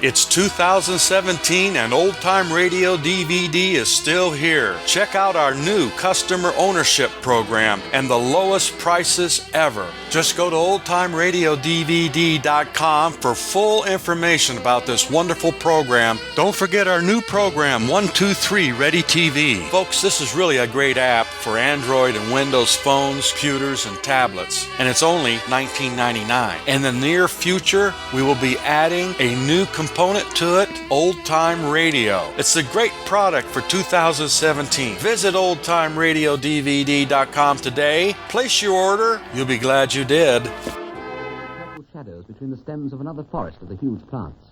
It's 2017 and Old Time Radio DVD is still here. Check out our new customer ownership program and the lowest prices ever. Just go to oldtimeradiodvd.com for full information about this wonderful program. Don't forget our new program, 123 Ready TV. Folks, this is really a great app for Android and Windows phones, computers, and tablets. And it's only $19.99. In the near future, we will be adding a new component to it, Old Time Radio. It's a great product for 2017. Visit oldtimeradiodvd.com today. Place your order. You'll be glad you did. Purple shadows between the stems of another forest of the huge plants.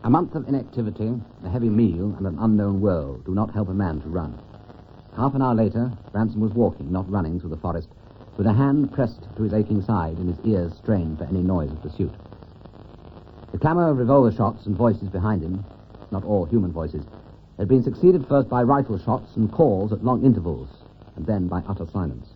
A month of inactivity, a heavy meal, and an unknown world do not help a man to run. Half an hour later, Ransom was walking, not running, through the forest, with a hand pressed to his aching side and his ears strained for any noise of pursuit. The clamour of revolver shots and voices behind him, not all human voices, had been succeeded first by rifle shots and calls at long intervals, and then by utter silence.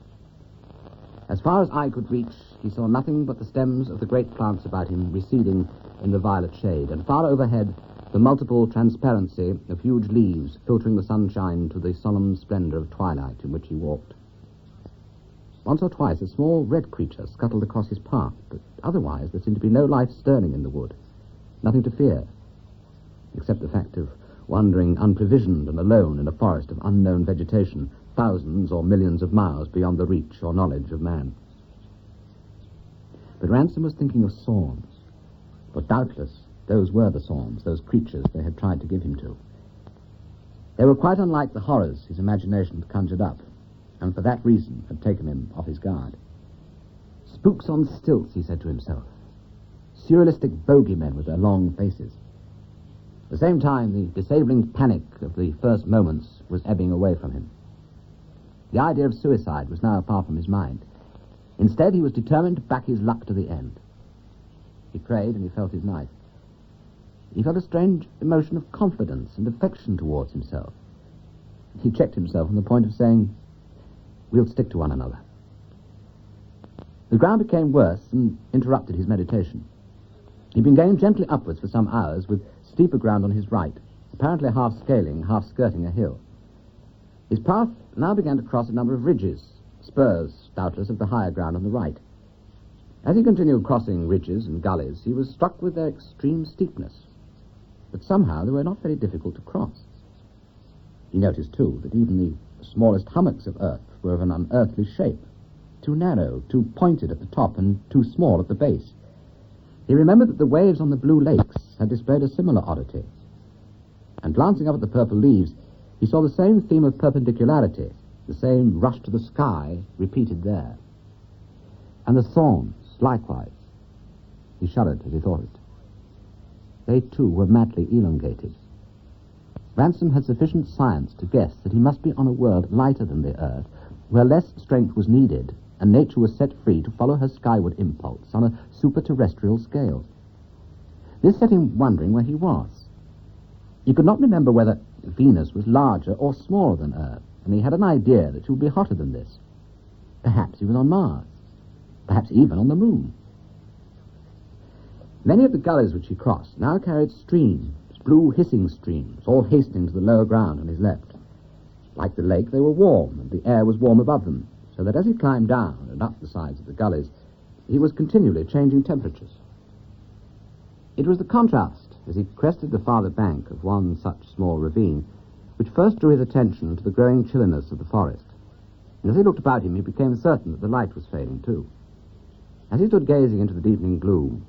As far as eye could reach, he saw nothing but the stems of the great plants about him receding in the violet shade, and far overhead the multiple transparency of huge leaves filtering the sunshine to the solemn splendour of twilight in which he walked. Once or twice a small red creature scuttled across his path, but otherwise there seemed to be no life stirring in the wood. Nothing to fear, except the fact of wandering unprovisioned and alone in a forest of unknown vegetation, thousands or millions of miles beyond the reach or knowledge of man. But Ransom was thinking of Sorns, for doubtless those were the Sorns, those creatures they had tried to give him to. They were quite unlike the horrors his imagination had conjured up, and for that reason had taken him off his guard. Spooks on stilts, he said to himself. Surrealistic bogeymen with their long faces. At the same time, the disabling panic of the first moments was ebbing away from him. The idea of suicide was now far from his mind. Instead, he was determined to back his luck to the end. He prayed and he felt his knife. He felt a strange emotion of confidence and affection towards himself. He checked himself on the point of saying, "We'll stick to one another." The ground became worse and interrupted his meditation. He'd been going gently upwards for some hours, with steeper ground on his right, apparently half scaling, half skirting a hill. His path now began to cross a number of ridges, spurs, doubtless, of the higher ground on the right. As he continued crossing ridges and gullies, he was struck with their extreme steepness, but somehow they were not very difficult to cross. He noticed, too, that even the smallest hummocks of earth were of an unearthly shape, too narrow, too pointed at the top, and too small at the base. He remembered that the waves on the blue lakes had displayed a similar oddity. And glancing up at the purple leaves, he saw the same theme of perpendicularity, the same rush to the sky repeated there. And the thorns, likewise. He shuddered as he thought it. They, too, were madly elongated. Ransom had sufficient science to guess that he must be on a world lighter than the earth, where less strength was needed, and nature was set free to follow her skyward impulse on a super-terrestrial scale. This set him wondering where he was. He could not remember whether Venus was larger or smaller than Earth, and he had an idea that she would be hotter than this. Perhaps he was on Mars. Perhaps even on the Moon. Many of the gullies which he crossed now carried streams, blue hissing streams, all hastening to the lower ground on his left. Like the lake, they were warm, and the air was warm above them, so that as he climbed down and up the sides of the gullies, he was continually changing temperatures. It was the contrast, as he crested the farther bank of one such small ravine, which first drew his attention to the growing chilliness of the forest. And as he looked about him, he became certain that the light was fading too. As he stood gazing into the deepening gloom,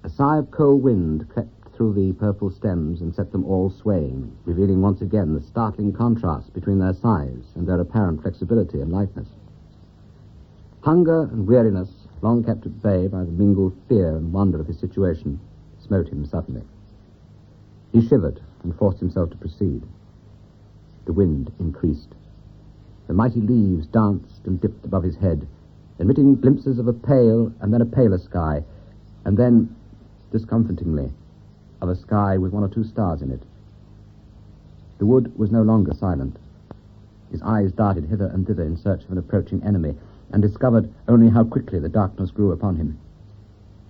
a sigh of cold wind crept through the purple stems and set them all swaying, revealing once again the startling contrast between their size and their apparent flexibility and lightness. Hunger and weariness, long kept at bay by the mingled fear and wonder of his situation, smote him suddenly. He shivered and forced himself to proceed. The wind increased. The mighty leaves danced and dipped above his head, emitting glimpses of a pale and then a paler sky, and then, discomfortingly, of a sky with one or two stars in it. The wood was no longer silent. His eyes darted hither and thither in search of an approaching enemy, and discovered only how quickly the darkness grew upon him.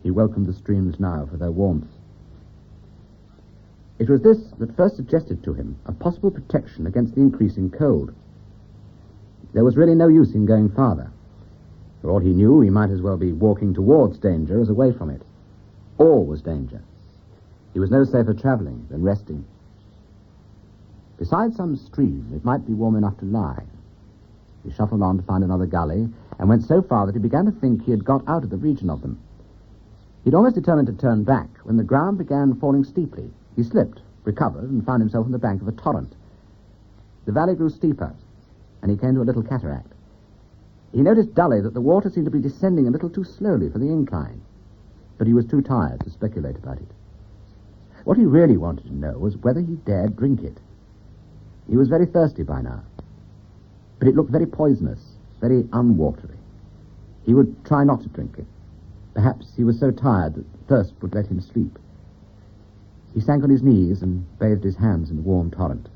He welcomed the streams now for their warmth. It was this that first suggested to him a possible protection against the increasing cold. There was really no use in going farther. For all he knew, he might as well be walking towards danger as away from it. All was danger. He was no safer travelling than resting. Beside some stream, it might be warm enough to lie. He shuffled on to find another gully, and went so far that he began to think he had got out of the region of them. He'd almost determined to turn back when the ground began falling steeply. He slipped, recovered, and found himself on the bank of a torrent. The valley grew steeper, and he came to a little cataract. He noticed dully that the water seemed to be descending a little too slowly for the incline, but he was too tired to speculate about it. What he really wanted to know was whether he dared drink it. He was very thirsty by now, but it looked very poisonous, very unwatery. He would try not to drink it. Perhaps he was so tired that thirst would let him sleep. He sank on his knees and bathed his hands in the warm torrent.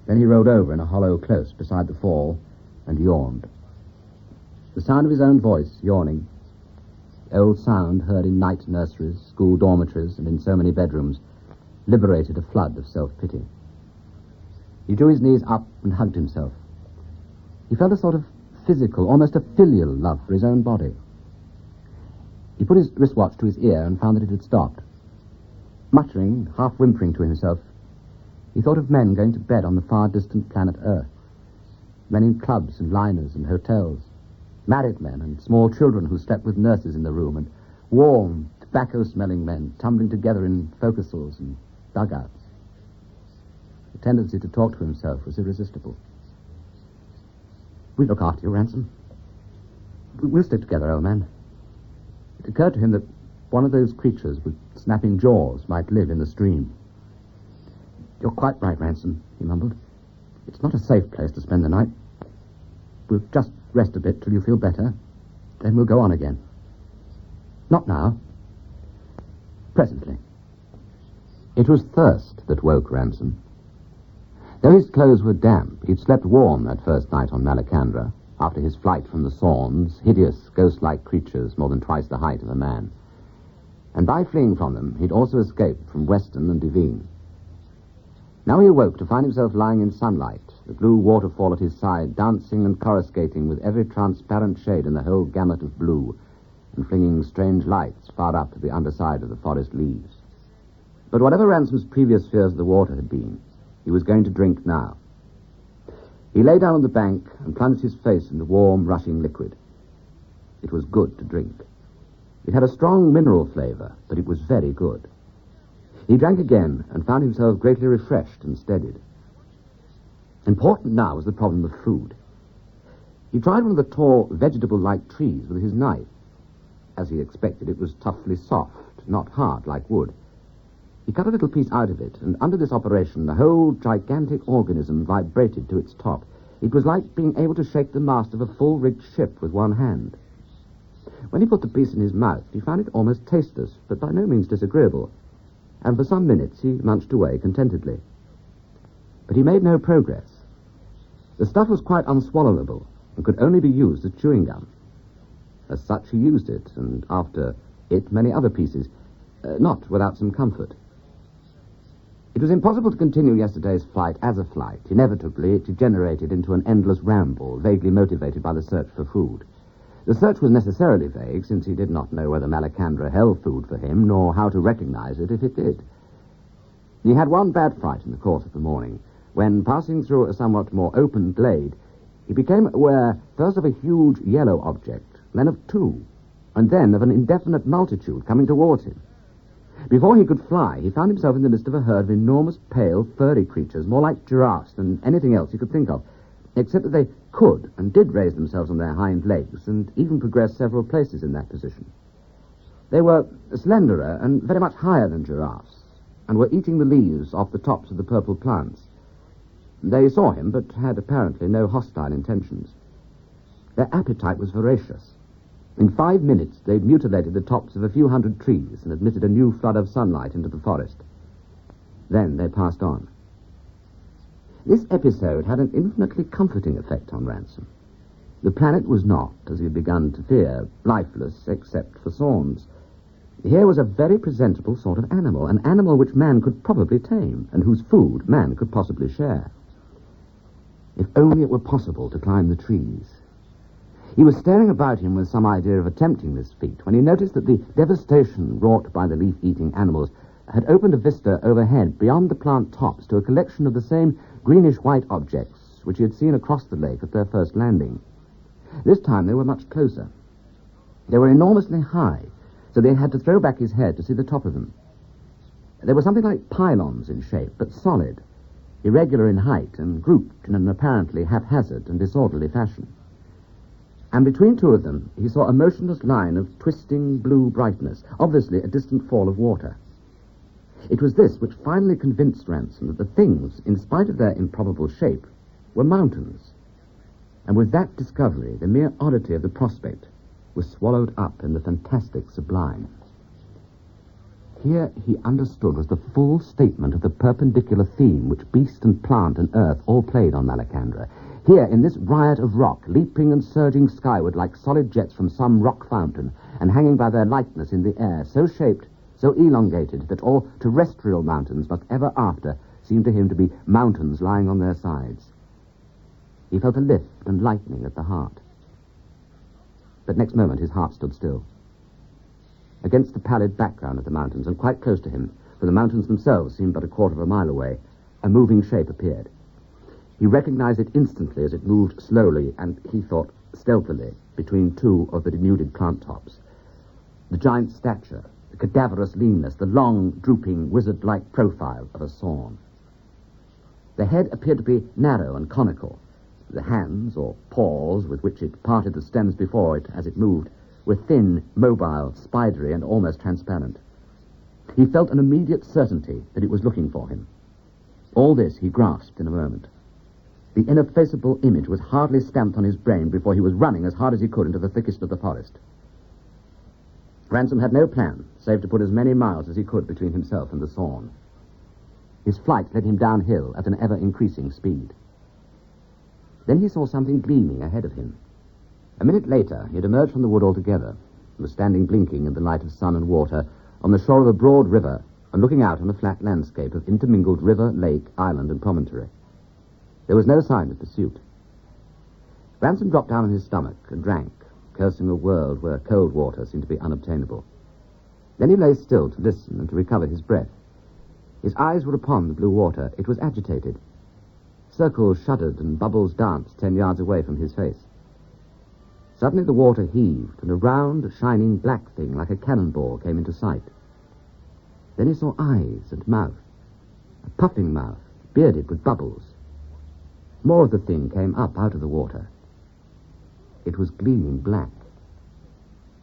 Then he rolled over in a hollow close beside the fall and yawned. The sound of his own voice, yawning, the old sound heard in night nurseries, school dormitories, and in so many bedrooms, liberated a flood of self-pity. He drew his knees up and hugged himself. He felt a sort of physical, almost a filial love for his own body. He put his wristwatch to his ear and found that it had stopped. Muttering, half whimpering to himself, he thought of men going to bed on the far distant planet Earth. Men in clubs and liners and hotels. Married men and small children who slept with nurses in the room, and warm, tobacco-smelling men tumbling together in forecastles and dugouts. The tendency to talk to himself was irresistible. "We'll look after you, Ransom. We'll stick together, old man." It occurred to him that one of those creatures with snapping jaws might live in the stream. "You're quite right, Ransom," he mumbled. "It's not a safe place to spend the night. We'll just rest a bit till you feel better. Then we'll go on again. Not now. Presently." It was thirst that woke Ransom. Though his clothes were damp, he'd slept warm that first night on Malacandra, after his flight from the Sorns, hideous, ghost-like creatures more than twice the height of a man. And by fleeing from them, he'd also escaped from Weston and Devine. Now he awoke to find himself lying in sunlight, the blue waterfall at his side, dancing and coruscating with every transparent shade in the whole gamut of blue, and flinging strange lights far up to the underside of the forest leaves. But whatever Ransom's previous fears of the water had been, he was going to drink now. He lay down on the bank and plunged his face in the warm, rushing liquid. It was good to drink. It had a strong mineral flavor, but it was very good. He drank again and found himself greatly refreshed and steadied. Important now was the problem of food. He tried one of the tall, vegetable-like trees with his knife. As he expected, it was toughly soft, not hard like wood. He cut a little piece out of it, and under this operation, the whole gigantic organism vibrated to its top. It was like being able to shake the mast of a full-rigged ship with one hand. When he put the piece in his mouth, he found it almost tasteless, but by no means disagreeable, and for some minutes he munched away contentedly. But he made no progress. The stuff was quite unswallowable, and could only be used as chewing gum. As such, he used it, and after it, many other pieces, not without some comfort. It was impossible to continue yesterday's flight as a flight. Inevitably, it degenerated into an endless ramble, vaguely motivated by the search for food. The search was necessarily vague, since he did not know whether Malacandra held food for him, nor how to recognize it if it did. He had one bad fright in the course of the morning, when, passing through a somewhat more open glade, he became aware first of a huge yellow object, then of two, and then of an indefinite multitude coming towards him. Before he could fly, he found himself in the midst of a herd of enormous, pale, furry creatures, more like giraffes than anything else he could think of, except that they could and did raise themselves on their hind legs and even progress several places in that position. They were slenderer and very much higher than giraffes, and were eating the leaves off the tops of the purple plants. They saw him, but had apparently no hostile intentions. Their appetite was voracious. In 5 minutes, they'd mutilated the tops of a few hundred trees and admitted a new flood of sunlight into the forest. Then they passed on. This episode had an infinitely comforting effect on Ransom. The planet was not, as he had begun to fear, lifeless except for Sorns. Here was a very presentable sort of animal, an animal which man could probably tame, and whose food man could possibly share. If only it were possible to climb the trees. He was staring about him with some idea of attempting this feat when he noticed that the devastation wrought by the leaf-eating animals had opened a vista overhead beyond the plant tops to a collection of the same greenish-white objects which he had seen across the lake at their first landing. This time they were much closer. They were enormously high, so they had to throw back his head to see the top of them. They were something like pylons in shape, but solid, irregular in height, and grouped in an apparently haphazard and disorderly fashion. And between two of them, he saw a motionless line of twisting blue brightness, obviously a distant fall of water. It was this which finally convinced Ransom that the things, in spite of their improbable shape, were mountains. And with that discovery, the mere oddity of the prospect was swallowed up in the fantastic sublime. Here, he understood, was the full statement of the perpendicular theme which beast and plant and earth all played on Malacandra. Here, in this riot of rock, leaping and surging skyward like solid jets from some rock fountain, and hanging by their lightness in the air, so shaped, so elongated, that all terrestrial mountains must ever after seem to him to be mountains lying on their sides. He felt a lift and lightening at the heart. But next moment his heart stood still. Against the pallid background of the mountains, and quite close to him, for the mountains themselves seemed but a quarter of a mile away, a moving shape appeared. He recognized it instantly as it moved slowly and, he thought, stealthily, between two of the denuded plant tops. The giant stature, the cadaverous leanness, the long, drooping, wizard-like profile of a Sawn. The head appeared to be narrow and conical. The hands, or paws, with which it parted the stems before it as it moved, were thin, mobile, spidery, and almost transparent. He felt an immediate certainty that it was looking for him. All this he grasped in a moment. The ineffaceable image was hardly stamped on his brain before he was running as hard as he could into the thickest of the forest. Ransom had no plan, save to put as many miles as he could between himself and the Sawn. His flight led him downhill at an ever-increasing speed. Then he saw something gleaming ahead of him. A minute later, he had emerged from the wood altogether and was standing blinking in the light of sun and water on the shore of a broad river and looking out on a flat landscape of intermingled river, lake, island, and promontory. There was no sign of pursuit. Ransom dropped down on his stomach and drank, cursing a world where cold water seemed to be unobtainable. Then he lay still to listen and to recover his breath. His eyes were upon the blue water. It was agitated. Circles shuddered and bubbles danced 10 yards away from his face. Suddenly the water heaved, and a round, shining black thing like a cannonball came into sight. Then he saw eyes and mouth, a puffing mouth, bearded with bubbles. More of the thing came up out of the water. It was gleaming black.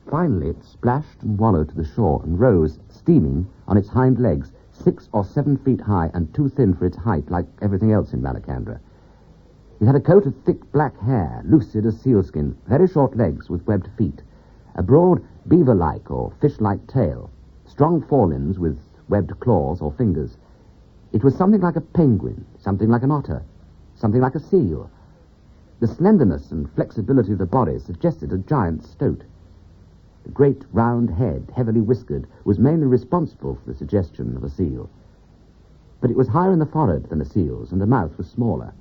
Finally it splashed and wallowed to the shore and rose, steaming, on its hind legs, 6 or 7 feet high and too thin for its height, like everything else in Malacandra. It had a coat of thick black hair, lucid as sealskin, very short legs with webbed feet, a broad beaver-like or fish-like tail, strong forelimbs with webbed claws or fingers. It was something like a penguin, something like an otter, something like a seal. The slenderness and flexibility of the body suggested a giant stoat. The great round head, heavily whiskered, was mainly responsible for the suggestion of a seal. But it was higher in the forehead than a seal's, and the mouth was smaller.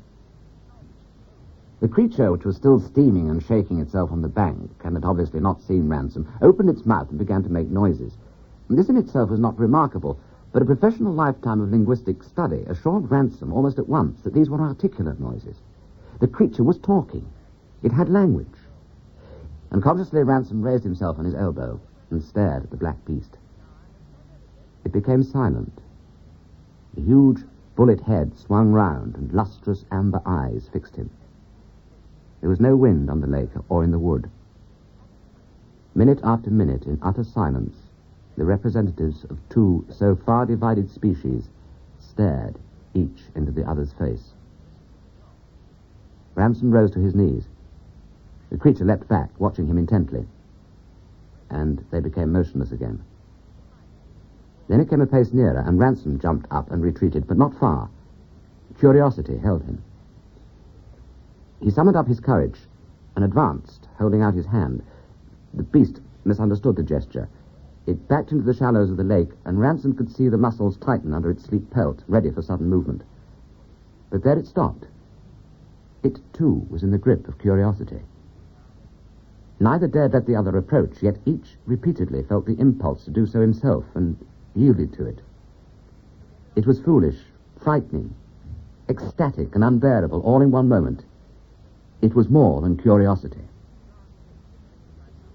The creature, which was still steaming and shaking itself on the bank, and had obviously not seen Ransom, opened its mouth and began to make noises. And this in itself was not remarkable, but a professional lifetime of linguistic study assured Ransom almost at once that these were articulate noises. The creature was talking. It had language. Unconsciously, Ransom raised himself on his elbow and stared at the black beast. It became silent. The huge bullet head swung round, and lustrous amber eyes fixed him. There was no wind on the lake or in the wood. Minute after minute, in utter silence, the representatives of two so far divided species stared, each into the other's face. Ransom rose to his knees. The creature leapt back, watching him intently, and they became motionless again. Then it came a pace nearer, and Ransom jumped up and retreated, but not far. Curiosity held him. He summoned up his courage and advanced, holding out his hand. The beast misunderstood the gesture. It backed into the shallows of the lake, and Ransom could see the muscles tighten under its sleek pelt, ready for sudden movement. But there it stopped. It, too, was in the grip of curiosity. Neither dared let the other approach, yet each repeatedly felt the impulse to do so himself and yielded to it. It was foolish, frightening, ecstatic and unbearable all in one moment. It was more than curiosity.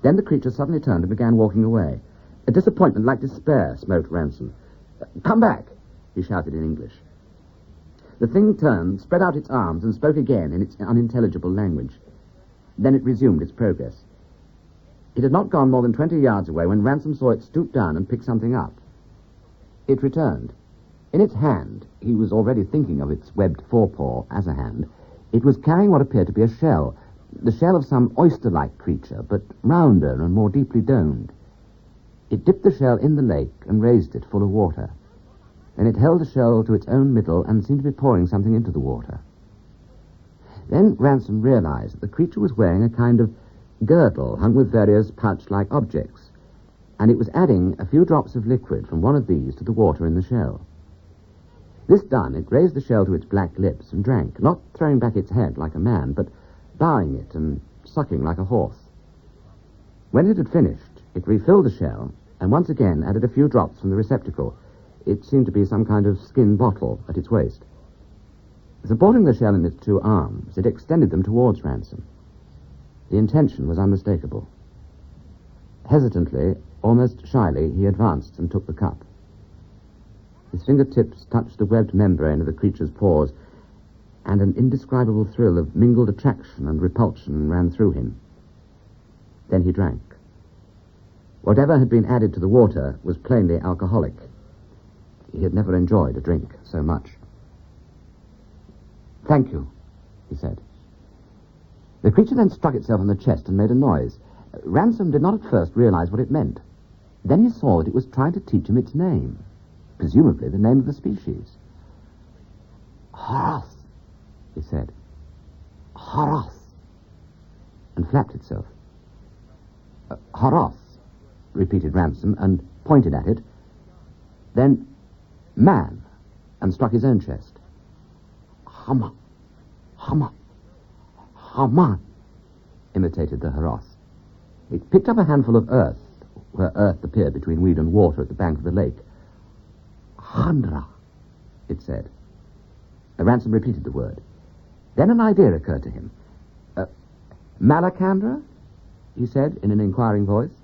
Then the creature suddenly turned and began walking away. A disappointment like despair smote Ransom. "Come back," he shouted in English. The thing turned, spread out its arms, and spoke again in its unintelligible language. Then it resumed its progress. It had not gone more than 20 yards away when Ransom saw it stoop down and pick something up. It returned. In its hand, he was already thinking of its webbed forepaw as a hand, it was carrying what appeared to be a shell, the shell of some oyster-like creature, but rounder and more deeply domed. It dipped the shell in the lake and raised it full of water. Then it held the shell to its own middle and seemed to be pouring something into the water. Then Ransom realized that the creature was wearing a kind of girdle hung with various pouch-like objects, and it was adding a few drops of liquid from one of these to the water in the shell. This done, it raised the shell to its black lips and drank, not throwing back its head like a man, but bowing it and sucking like a horse. When it had finished, it refilled the shell and once again added a few drops from the receptacle. It seemed to be some kind of skin bottle at its waist. Supporting the shell in its two arms, it extended them towards Ransom. The intention was unmistakable. Hesitantly, almost shyly, he advanced and took the cup. His fingertips touched the webbed membrane of the creature's paws, and an indescribable thrill of mingled attraction and repulsion ran through him. Then he drank. Whatever had been added to the water was plainly alcoholic. He had never enjoyed a drink so much. "Thank you," he said. The creature then struck itself on the chest and made a noise. Ransom did not at first realize what it meant. Then he saw that it was trying to teach him its name, presumably the name of the species. "Horos," he said. "Horos," and flapped itself. "Horos," repeated Ransom, and pointed at it. Then, "Man," and struck his own chest. "Hama, Hama, Haman," imitated the Horos. It picked up a handful of earth, where earth appeared between weed and water at the bank of the lake. "Chandra," it said. Ransom repeated the word. Then an idea occurred to him. "Malacandra?" he said in an inquiring voice.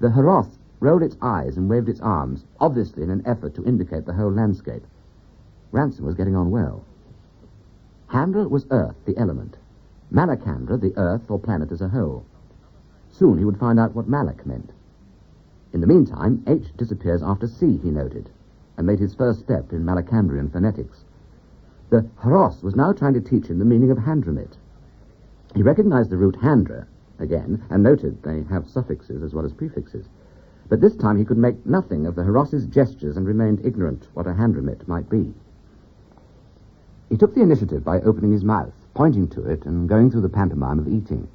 The Horos rolled its eyes and waved its arms, obviously in an effort to indicate the whole landscape. Ransom was getting on well. Handra was earth, the element. Malacandra, the earth or planet as a whole. Soon he would find out what Malak meant. In the meantime, H disappears after C, he noted, and made his first step in Malacandrian phonetics. The Horos was now trying to teach him the meaning of Handramit. He recognized the root Handra, again, and noted they have suffixes as well as prefixes. But this time he could make nothing of the Horos's gestures and remained ignorant what a Handramit might be. He took the initiative by opening his mouth, pointing to it, and going through the pantomime of eating.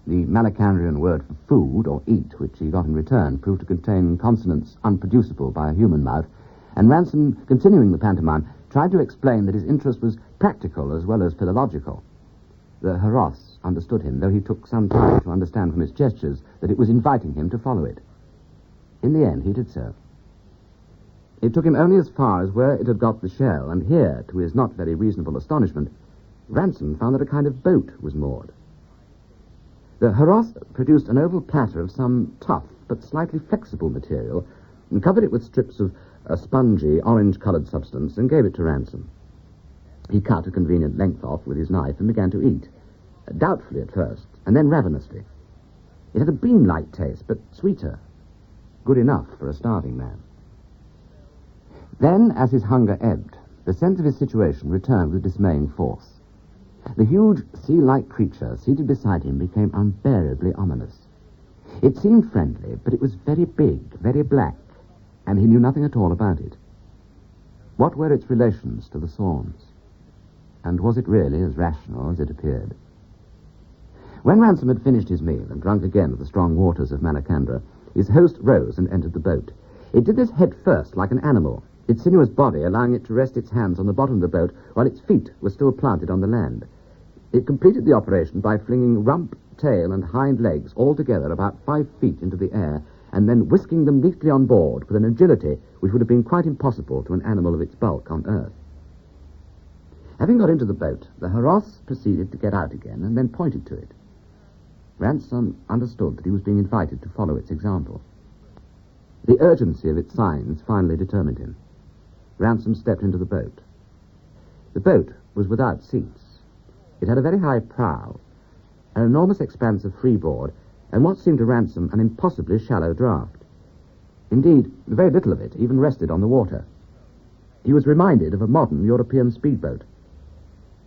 The Malacandrian word for food, or eat, which he got in return, proved to contain consonants unproducible by a human mouth, and Ransom, continuing the pantomime, tried to explain that his interest was practical as well as philological. The Horos understood him, though he took some time to understand from his gestures that it was inviting him to follow it. In the end, he did so. It took him only as far as where it had got the shell, and here, to his not very reasonable astonishment, Ransom found that a kind of boat was moored. The Horos produced an oval platter of some tough but slightly flexible material and covered it with strips of a spongy, orange-colored substance and gave it to Ransom. He cut a convenient length off with his knife and began to eat, doubtfully at first, and then ravenously. It had a bean-like taste, but sweeter. Good enough for a starving man. Then, as his hunger ebbed, the sense of his situation returned with dismaying force. The huge, sea-like creature seated beside him became unbearably ominous. It seemed friendly, but it was very big, very black, and he knew nothing at all about it. What were its relations to the Sorns? And was it really as rational as it appeared? When Ransom had finished his meal and drunk again of the strong waters of Malacandra, His host rose and entered the boat. It did this head first, like an animal, its sinuous body allowing it to rest its hands on the bottom of the boat while its feet were still planted on the land. It completed the operation by flinging rump, tail, and hind legs all together about 5 feet into the air, and then whisking them neatly on board with an agility which would have been quite impossible to an animal of its bulk on Earth. Having got into the boat, the Heraus proceeded to get out again and then pointed to it. Ransom understood that he was being invited to follow its example. The urgency of its signs finally determined him. Ransom stepped into the boat. The boat was without seats. It had a very high prow, an enormous expanse of freeboard, and what seemed to Ransom an impossibly shallow draught. Indeed, very little of it even rested on the water. He was reminded of a modern European speedboat.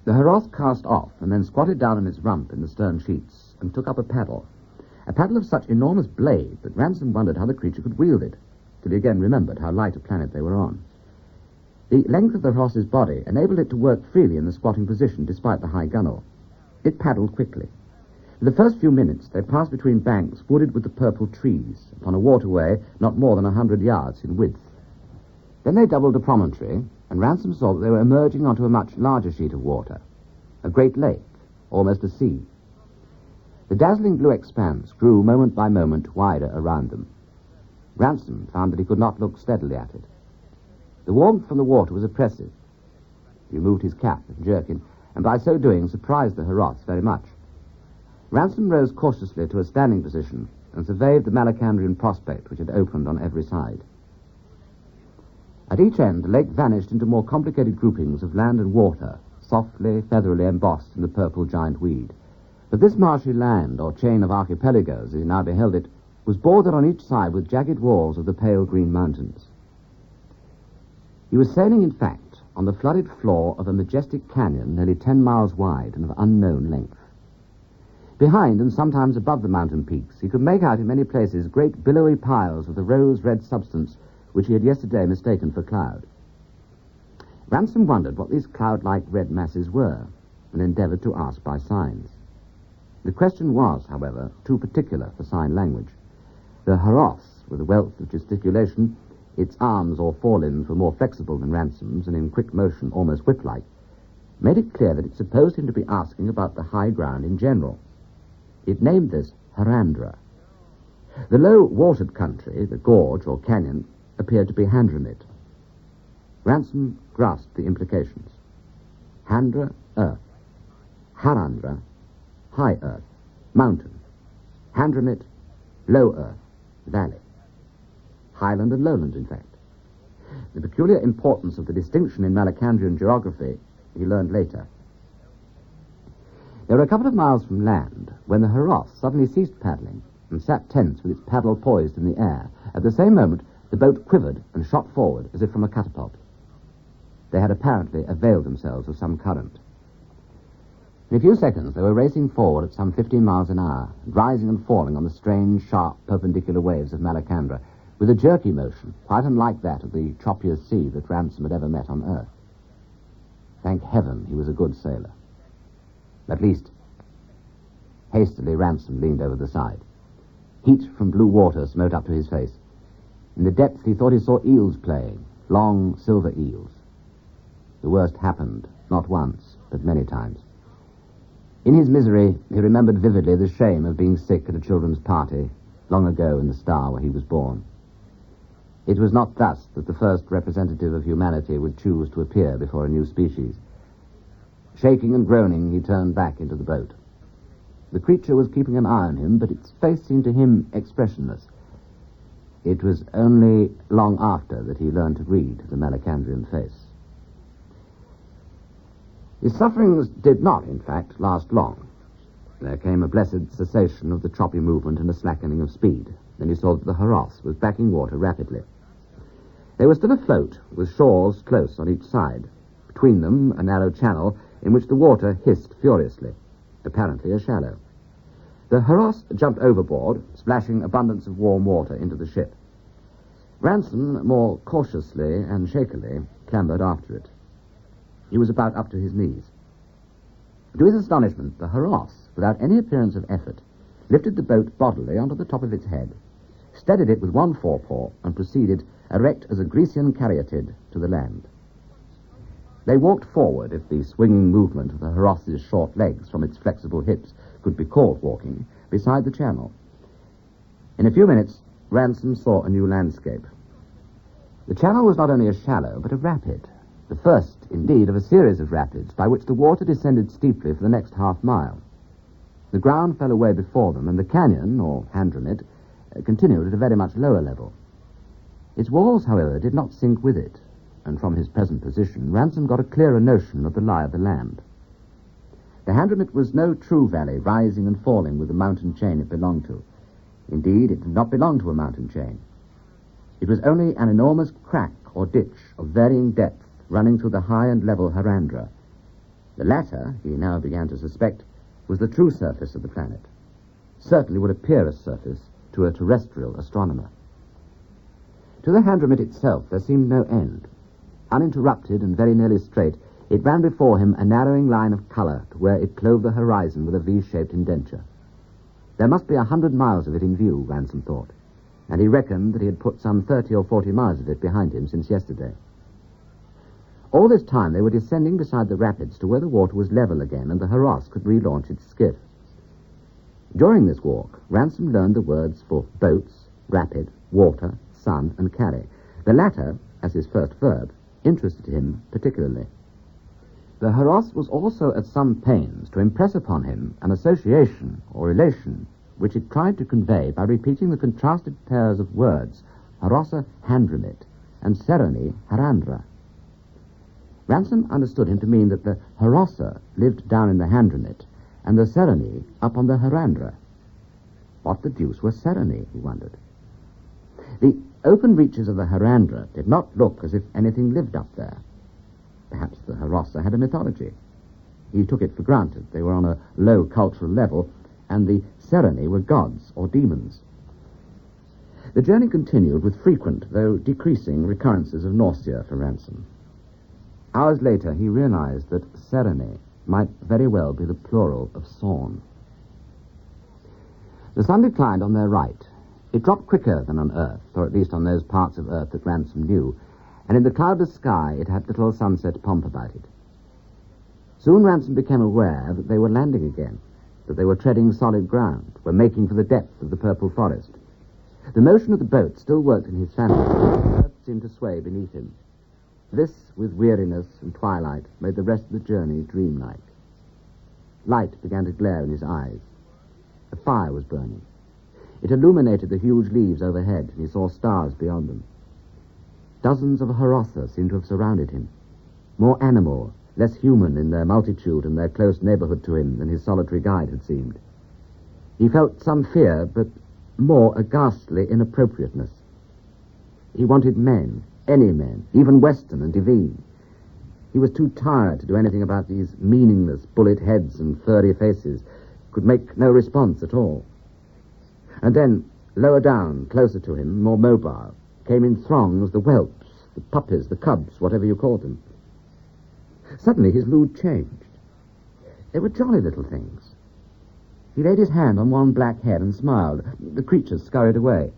The Heraus cast off and then squatted down on its rump in the stern sheets and took up a paddle of such enormous blade that Ransom wondered how the creature could wield it, till he again remembered how light a planet they were on. The length of the Heraus's body enabled it to work freely in the squatting position despite the high gunwale. It paddled quickly. For the first few minutes, they passed between banks wooded with the purple trees, upon a waterway not more than 100 yards in width. Then they doubled a promontory, and Ransom saw that they were emerging onto a much larger sheet of water, a great lake, almost a sea. The dazzling blue expanse grew moment by moment wider around them. Ransom found that he could not look steadily at it. The warmth from the water was oppressive. He removed his cap and jerkin, and by so doing surprised the Heraus very much. Ransom rose cautiously to a standing position and surveyed the Malacandrian prospect which had opened on every side. At each end, the lake vanished into more complicated groupings of land and water, softly, featherily embossed in the purple giant weed. But this marshy land, or chain of archipelagos, as he now beheld it, was bordered on each side with jagged walls of the pale green mountains. He was sailing, in fact, on the flooded floor of a majestic canyon nearly 10 miles wide and of unknown length. Behind and sometimes above the mountain peaks, he could make out in many places great billowy piles of the rose-red substance which he had yesterday mistaken for cloud. Ransom wondered what these cloud-like red masses were, and endeavored to ask by signs. The question was, however, too particular for sign language. The Heraus, with a wealth of gesticulation, its arms or forelimbs were more flexible than Ransom's, and in quick motion, almost whip-like, made it clear that it supposed him to be asking about the high ground in general. It named this Harandra. The low watered country, the gorge or canyon, appeared to be Handramit. Ransom grasped the implications. Handra, earth. Harandra, high earth, mountain. Handramit, low earth, valley. Highland and lowland, in fact. The peculiar importance of the distinction in Malacandrian geography he learned later. They were a couple of miles from land when the Heraus suddenly ceased paddling and sat tense with its paddle poised in the air. At the same moment, the boat quivered and shot forward as if from a catapult. They had apparently availed themselves of some current. In a few seconds, they were racing forward at some 15 miles an hour, rising and falling on the strange, sharp, perpendicular waves of Malacandra, with a jerky motion, quite unlike that of the choppiest sea that Ransom had ever met on Earth. Thank heaven he was a good sailor. At least, hastily Ransom leaned over the side. Heat from blue water smote up to his face. In the depth he thought he saw eels playing, long silver eels. The worst happened, not once, but many times. In his misery, he remembered vividly the shame of being sick at a children's party, long ago in the star where he was born. It was not thus that the first representative of humanity would choose to appear before a new species. Shaking and groaning, he turned back into the boat. The creature was keeping an eye on him, but its face seemed to him expressionless. It was only long after that he learned to read the Malacandrian face. His sufferings did not, in fact, last long. There came a blessed cessation of the choppy movement and a slackening of speed. Then he saw that the Heraus was backing water rapidly. They were still afloat, with shores close on each side. Between them, a narrow channel in which the water hissed furiously, apparently a shallow. The Heraus jumped overboard, splashing abundance of warm water into the ship. Ransom, more cautiously and shakily, clambered after it. He was about up to his knees. To his astonishment, the Heraus, without any appearance of effort, lifted the boat bodily onto the top of its head, steadied it with one forepaw, and proceeded, erect as a Grecian caryatid, to the land. They walked forward, if the swinging movement of the Hross's short legs from its flexible hips could be called walking, beside the channel. In a few minutes, Ransom saw a new landscape. The channel was not only a shallow, but a rapid, the first, indeed, of a series of rapids by which the water descended steeply for the next half-mile. The ground fell away before them, and the canyon, or Handramit, continued at a very much lower level. Its walls, however, did not sink with it, and from his present position, Ransom got a clearer notion of the lie of the land. The Handramit was no true valley, rising and falling with the mountain chain it belonged to. Indeed, it did not belong to a mountain chain. It was only an enormous crack or ditch of varying depth running through the high and level Harandra. The latter, he now began to suspect, was the true surface of the planet. Certainly would appear a surface to a terrestrial astronomer. To the Handramit itself there seemed no end. Uninterrupted and very nearly straight, it ran before him a narrowing line of color to where it clove the horizon with a V-shaped indenture. There must be 100 miles of it in view, Ransom thought, and he reckoned that he had put some 30 or 40 miles of it behind him since yesterday. All this time they were descending beside the rapids to where the water was level again and the Hross could relaunch its skiff. During this walk, Ransom learned the words for boats, rapid, water, sun, and carry. The latter, as his first verb, interested him particularly. The Hross was also at some pains to impress upon him an association or relation which it tried to convey by repeating the contrasted pairs of words Hrossa Handramit and Seroni Harandra. Ransom understood him to mean that the Hrossa lived down in the Handramit and the Seroni up on the Harandra. What the deuce was Seroni, he wondered. The open reaches of the Harandra did not look as if anything lived up there. Perhaps the Hrossa had a mythology. He took it for granted they were on a low cultural level, and the Seroni were gods or demons. The journey continued with frequent, though decreasing, recurrences of nausea for Ransom. Hours later, he realized that Seroni might very well be the plural of Sorn. The sun declined on their right. It dropped quicker than on Earth, or at least on those parts of Earth that Ransom knew, and in the cloudless sky it had little sunset pomp about it. Soon Ransom became aware that they were landing again, that they were treading solid ground, were making for the depth of the purple forest. The motion of the boat still worked in his fancy, and the earth seemed to sway beneath him. This, with weariness and twilight, made the rest of the journey dreamlike. Light began to glare in his eyes. A fire was burning. It illuminated the huge leaves overhead, and he saw stars beyond them. Dozens of Hrossa seemed to have surrounded him, more animal, less human in their multitude and their close neighborhood to him than his solitary guide had seemed. He felt some fear, but more a ghastly inappropriateness. He wanted men, any men, even Western and Devine. He was too tired to do anything about these meaningless bullet heads and furry faces, could make no response at all. And then, lower down, closer to him, more mobile, came in throngs the whelps, the puppies, the cubs, whatever you called them. Suddenly his mood changed. They were jolly little things. He laid his hand on one black head and smiled. The creatures scurried away.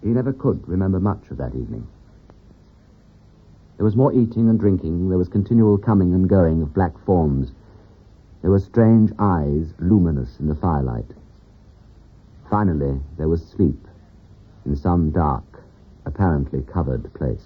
He never could remember much of that evening. There was more eating and drinking. There was continual coming and going of black forms. There were strange eyes, luminous in the firelight. Finally, there was sleep in some dark, apparently covered place.